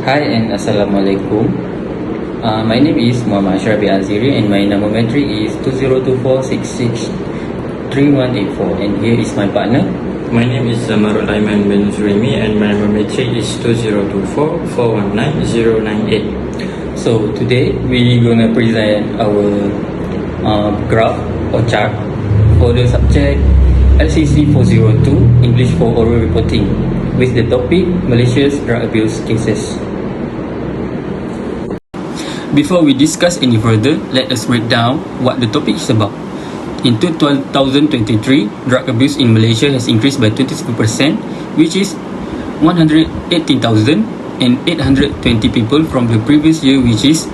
Hi and Assalamualaikum. My name is Muhammad Ashrafi Aziri and my numbermetry is 2024663184 and here is my partner. My name is Zamarul Aiman bin Zurimi and my numbermetry is 2024419098. So today we're gonna present our graph or chart for the subject LCC402 English for Oral Reporting with the topic Malaysia's drug abuse cases. Before we discuss any further, let us break down what the topic is about. In 2023, drug abuse in Malaysia has increased by 27%, which is 118,820 people from the previous year, which is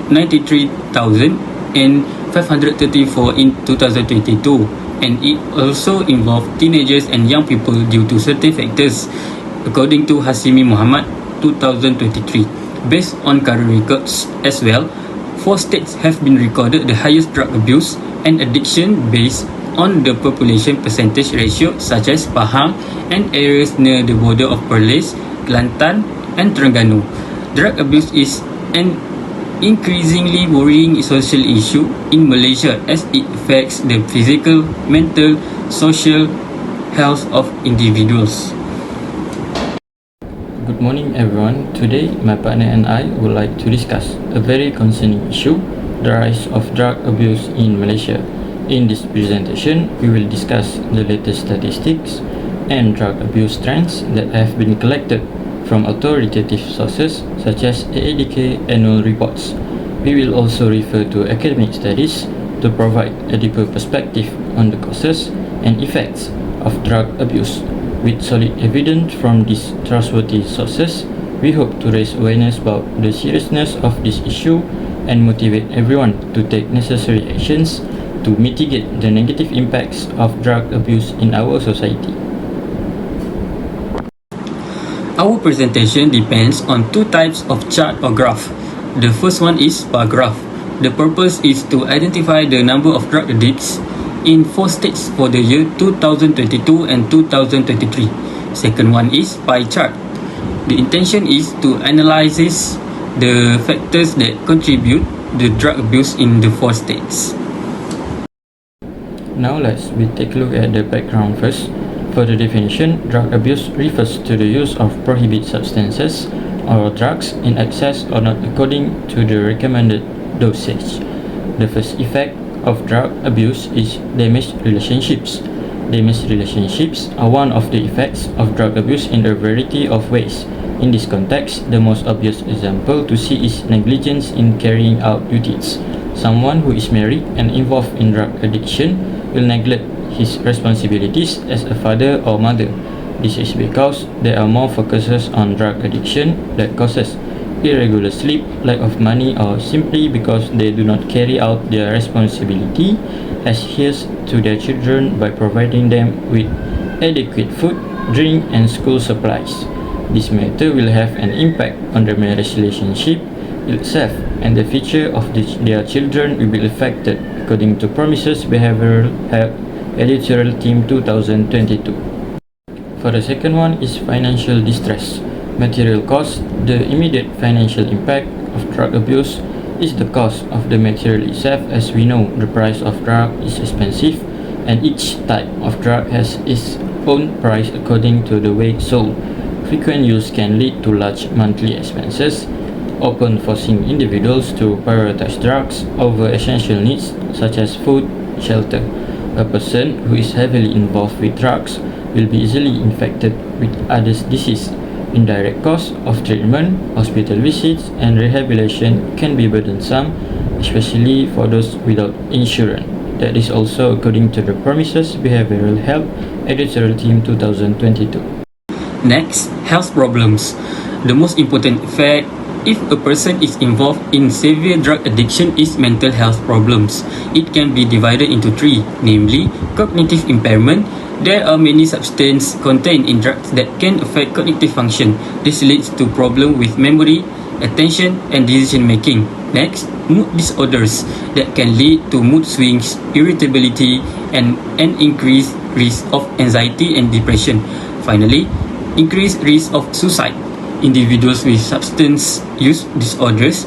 93,534 in 2022. And it also involved teenagers and young people due to certain factors, according to Hasimi Muhammad 2023. Based on current records as well, 4 states have been recorded the highest drug abuse and addiction based on the population percentage ratio, such as Pahang and areas near the border of Perlis, Kelantan and Terengganu. Drug abuse is an increasingly worrying social issue in Malaysia as it affects the physical, mental, social health of individuals. Good morning everyone. Today my partner and I would like to discuss a very concerning issue, the rise of drug abuse in Malaysia. In this presentation, we will discuss the latest statistics and drug abuse trends that have been collected from authoritative sources such as AADK annual reports. We will also refer to academic studies to provide a deeper perspective on the causes and effects of drug abuse. With solid evidence from these trustworthy sources, we hope to raise awareness about the seriousness of this issue and motivate everyone to take necessary actions to mitigate the negative impacts of drug abuse in our society. Our presentation depends on 2 types of chart or graph. The first one is bar graph. The purpose is to identify the number of drug addicts in 4 states for the year 2022 and 2023. Second one is pie chart. The intention is to analyze the factors that contribute the drug abuse in the 4 states. Now let's take a look at the background first. For the definition, drug abuse refers to the use of prohibited substances or drugs in excess or not according to the recommended dosage. The first effect of drug abuse is damaged relationships. Damaged relationships are one of the effects of drug abuse in a variety of ways. In this context, the most obvious example to see is negligence in carrying out duties. Someone who is married and involved in drug addiction will neglect his responsibilities as a father or mother. This is because there are more focuses on drug addiction that causes irregular sleep, lack of money, or simply because they do not carry out their responsibility as heirs to their children by providing them with adequate food, drink, and school supplies. This matter will have an impact on the marriage relationship itself, and the future of their children will be affected, according to Promises Behavioral Health Editorial Team 2022. For the second one is financial distress. Material cost. The immediate financial impact of drug abuse is the cost of the material itself. As we know, the price of drug is expensive and each type of drug has its own price according to the weight sold. Frequent use can lead to large monthly expenses, often forcing individuals to prioritize drugs over essential needs such as food, shelter. A person who is heavily involved with drugs will be easily infected with other diseases. Indirect costs of treatment, hospital visits, and rehabilitation can be burdensome, especially for those without insurance. That is also according to the Promises Behavioral Health Editorial Team 2022. Next, health problems. The most important effect if a person is involved in severe drug addiction is mental health problems. It can be divided into 3, namely cognitive impairment. There are many substances contained in drugs that can affect cognitive function. This leads to problems with memory, attention, and decision making. Next, mood disorders that can lead to mood swings, irritability, and an increased risk of anxiety and depression. Finally, increased risk of suicide. Individuals with substance use disorders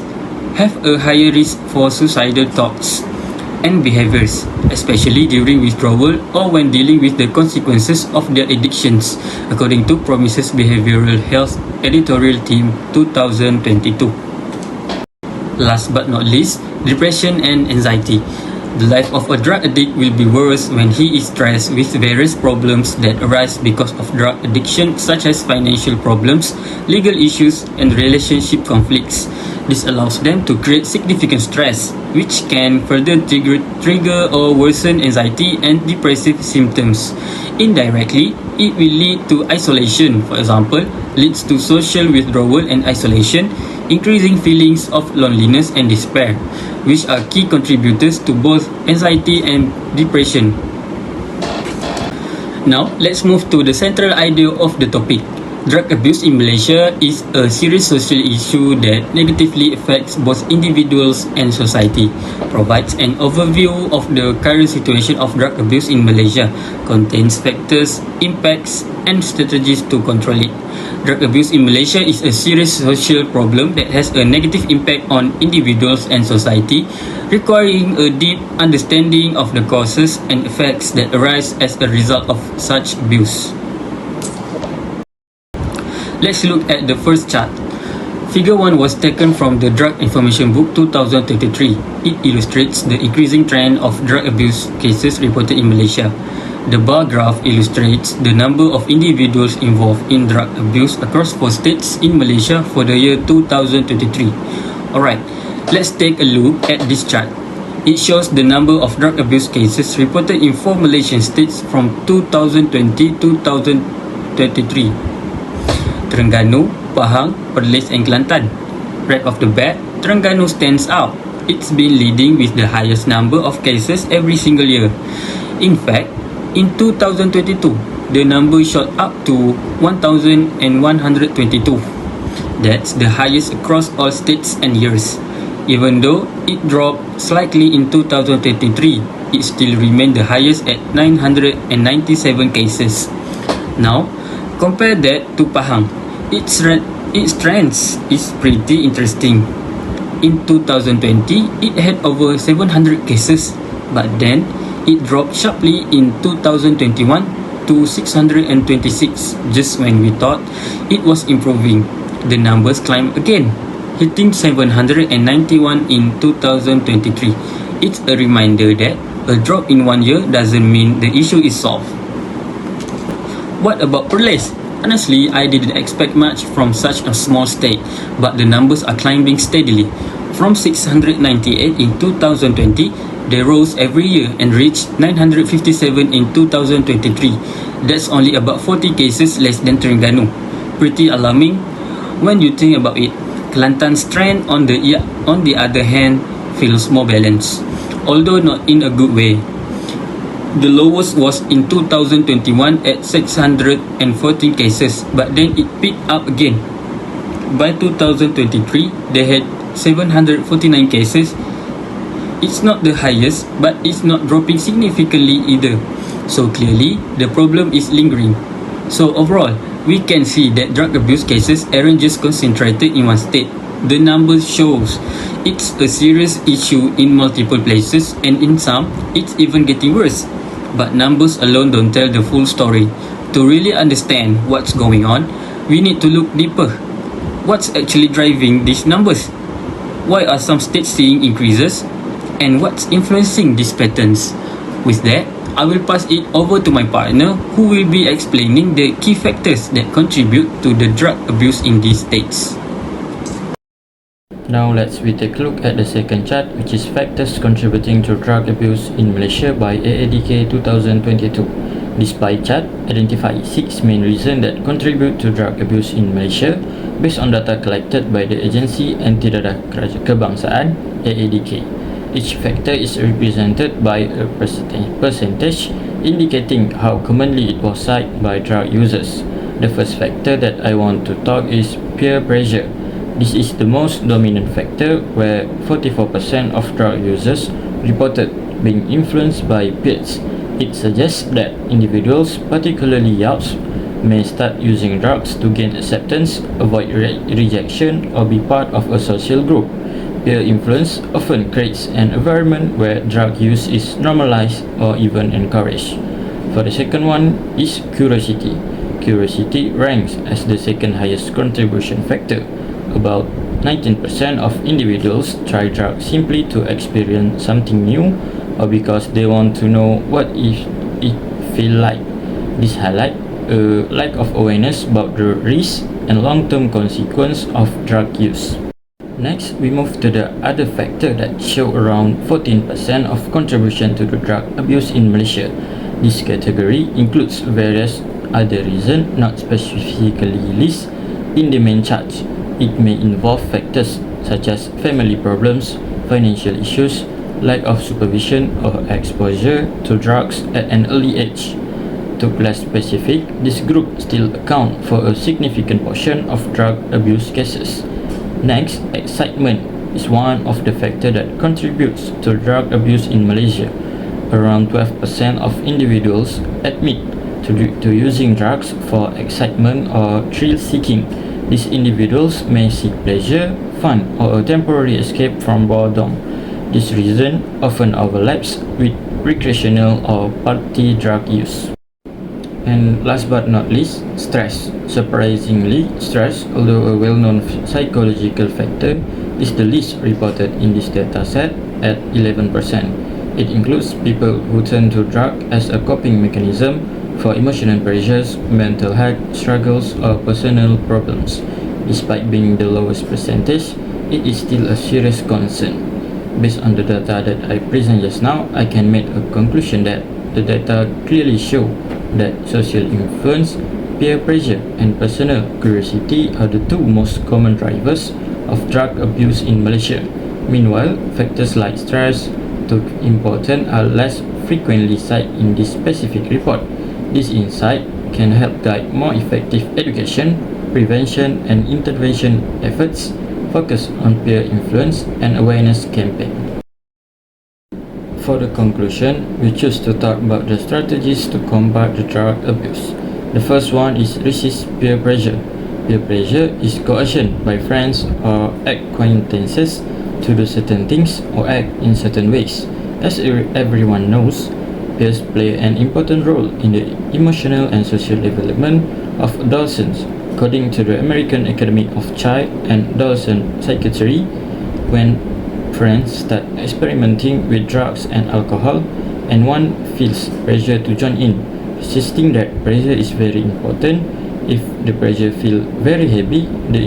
have a higher risk for suicidal thoughts and behaviors, especially during withdrawal or when dealing with the consequences of their addictions, according to Promises Behavioral Health Editorial Team 2022. Last but not least, depression and anxiety. The life of a drug addict will be worse when he is stressed with various problems that arise because of drug addiction, such as financial problems, legal issues, and relationship conflicts. This allows them to create significant stress, which can further trigger or worsen anxiety and depressive symptoms. Indirectly, it will lead to isolation, for example, leads to social withdrawal and isolation, increasing feelings of loneliness and despair, which are key contributors to both anxiety and depression. Now, let's move to the central idea of the topic. Drug abuse in Malaysia is a serious social issue that negatively affects both individuals and society. Provides an overview of the current situation of drug abuse in Malaysia, contains factors, impacts, and strategies to control it. Drug abuse in Malaysia is a serious social problem that has a negative impact on individuals and society, requiring a deep understanding of the causes and effects that arise as a result of such abuse. Let's look at the first chart. Figure 1 was taken from the Drug Information Book 2023. It illustrates the increasing trend of drug abuse cases reported in Malaysia. The bar graph illustrates the number of individuals involved in drug abuse across 4 states in Malaysia for the year 2023. Alright, let's take a look at this chart. It shows the number of drug abuse cases reported in 4 Malaysian states from 2020 to 2023. Terengganu, Pahang, Perlis and Kelantan. Right off the bat, Terengganu stands out. It's been leading with the highest number of cases every single year. In fact, in 2022, the number shot up to 1,122. That's the highest across all states and years. Even though it dropped slightly in 2023, it still remained the highest at 997 cases. Now, compare that to Pahang. Its trends is pretty interesting. In 2020, it had over 700 cases, but then it dropped sharply in 2021 to 626. Just when we thought it was improving, the numbers climbed again, hitting 791 in 2023. It's a reminder that a drop in 1 year doesn't mean the issue is solved. What about Perlis? Honestly, I didn't expect much from such a small state, but the numbers are climbing steadily. From 698 in 2020, they rose every year and reached 957 in 2023. That's only about 40 cases less than Terengganu. Pretty alarming when you think about it. Kelantan's trend on the other hand feels more balanced, although not in a good way. The lowest was in 2021 at 614 cases, but then it picked up again. By 2023, they had 749 cases. It's not the highest, but it's not dropping significantly either. So clearly, the problem is lingering. So overall, we can see that drug abuse cases aren't just concentrated in one state. The numbers shows it's a serious issue in multiple places, and in some, it's even getting worse. But numbers alone don't tell the full story. To really understand what's going on, we need to look deeper. What's actually driving these numbers? Why are some states seeing increases? And what's influencing these patterns? With that, I will pass it over to my partner who will be explaining the key factors that contribute to the drug abuse in these states. Now let's take a look at the second chart, which is factors contributing to drug abuse in Malaysia by AADK 2022. This pie chart identifies 6 main reasons that contribute to drug abuse in Malaysia based on data collected by the Agensi Anti-Dadah Kebangsaan AADK. Each factor is represented by a percentage indicating how commonly it was cited by drug users. The first factor that I want to talk is peer pressure. This is the most dominant factor, where 44% of drug users reported being influenced by peers. It suggests that individuals, particularly youths, may start using drugs to gain acceptance, avoid rejection, or be part of a social group. Peer influence often creates an environment where drug use is normalized or even encouraged. For the second one is curiosity. Curiosity ranks as the second highest contribution factor. About 19% of individuals try drugs simply to experience something new or because they want to know what it feels like. This highlights a lack of awareness about the risks and long-term consequences of drug use. Next, we move to the other factor that show around 14% of contribution to the drug abuse in Malaysia. This category includes various other reasons not specifically listed in the main chart. It may involve factors such as family problems, financial issues, lack of supervision, or exposure to drugs at an early age. To be less specific, this group still accounts for a significant portion of drug abuse cases. Next, excitement is one of the factors that contributes to drug abuse in Malaysia. Around 12% of individuals admit to using drugs for excitement or thrill-seeking. These individuals may seek pleasure, fun, or a temporary escape from boredom. This reason often overlaps with recreational or party drug use. And last but not least, stress. Surprisingly, stress, although a well-known psychological factor, is the least reported in this dataset at 11%. It includes people who turn to drug as a coping mechanism for emotional pressures, mental health struggles, or personal problems. Despite being the lowest percentage, it is still a serious concern. Based on the data that I present just now, I can make a conclusion that the data clearly show that social influence, peer pressure, and personal curiosity are the two most common drivers of drug abuse in Malaysia. Meanwhile, factors like stress, though important, are less frequently cited in this specific report. This insight can help guide more effective education, prevention, and intervention efforts focused on peer influence and awareness campaign. For the conclusion, we choose to talk about the strategies to combat the drug abuse. The first one is resist peer pressure. Peer pressure is coercion by friends or acquaintances to do certain things or act in certain ways. As everyone knows, peers play an important role in the emotional and social development of adolescents. According to the American Academy of Child and Adolescent Psychiatry, when friends start experimenting with drugs and alcohol and one feels pressure to join in, insisting that pressure is very important. If the pressure feels very heavy, the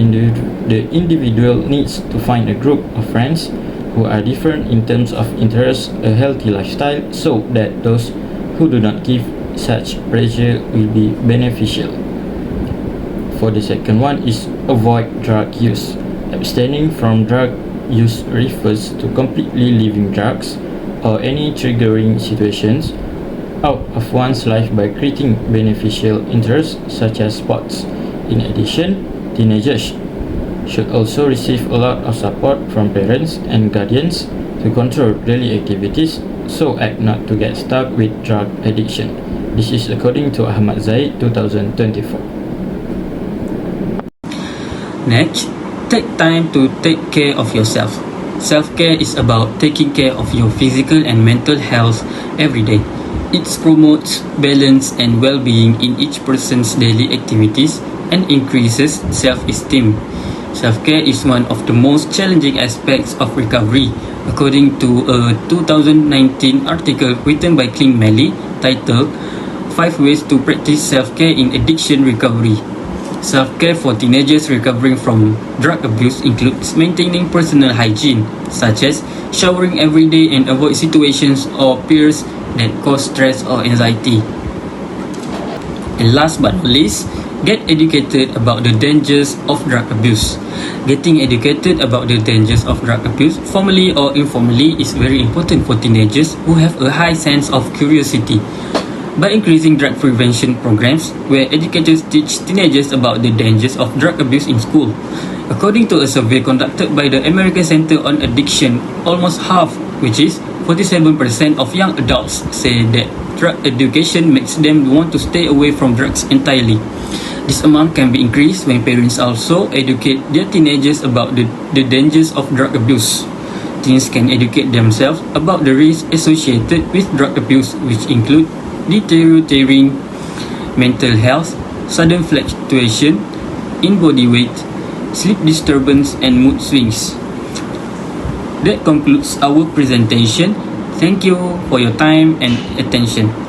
individual needs to find a group of friends who are different in terms of interest, a healthy lifestyle, so that those who do not give such pressure will be beneficial. For the second one is avoid drug use. Abstaining from drug use refers to completely leaving drugs or any triggering situations out of one's life by creating beneficial interests such as sports. In addition, teenagers should also receive a lot of support from parents and guardians to control daily activities so as not to get stuck with drug addiction. This is according to Ahmad Zaid 2024. Next, take time to take care of yourself. Self-care is about taking care of your physical and mental health every day. It promotes balance and well-being in each person's daily activities and increases self-esteem. Self-care is one of the most challenging aspects of recovery, according to a 2019 article written by Clint Malley titled 5 Ways to Practice Self-Care in Addiction Recovery. Self-care for teenagers recovering from drug abuse includes maintaining personal hygiene, such as showering every day and avoid situations or peers that cause stress or anxiety. And last but not least, get educated about the dangers of drug abuse. Getting educated about the dangers of drug abuse, formally or informally, is very important for teenagers who have a high sense of curiosity. By increasing drug prevention programs, where educators teach teenagers about the dangers of drug abuse in school. According to a survey conducted by the American Center on Addiction, almost half, which is 47% of young adults say that drug education makes them want to stay away from drugs entirely. This amount can be increased when parents also educate their teenagers about the dangers of drug abuse. Teens can educate themselves about the risks associated with drug abuse, which include deteriorating mental health, sudden fluctuation in body weight, sleep disturbance, and mood swings. That concludes our presentation. Thank you for your time and attention.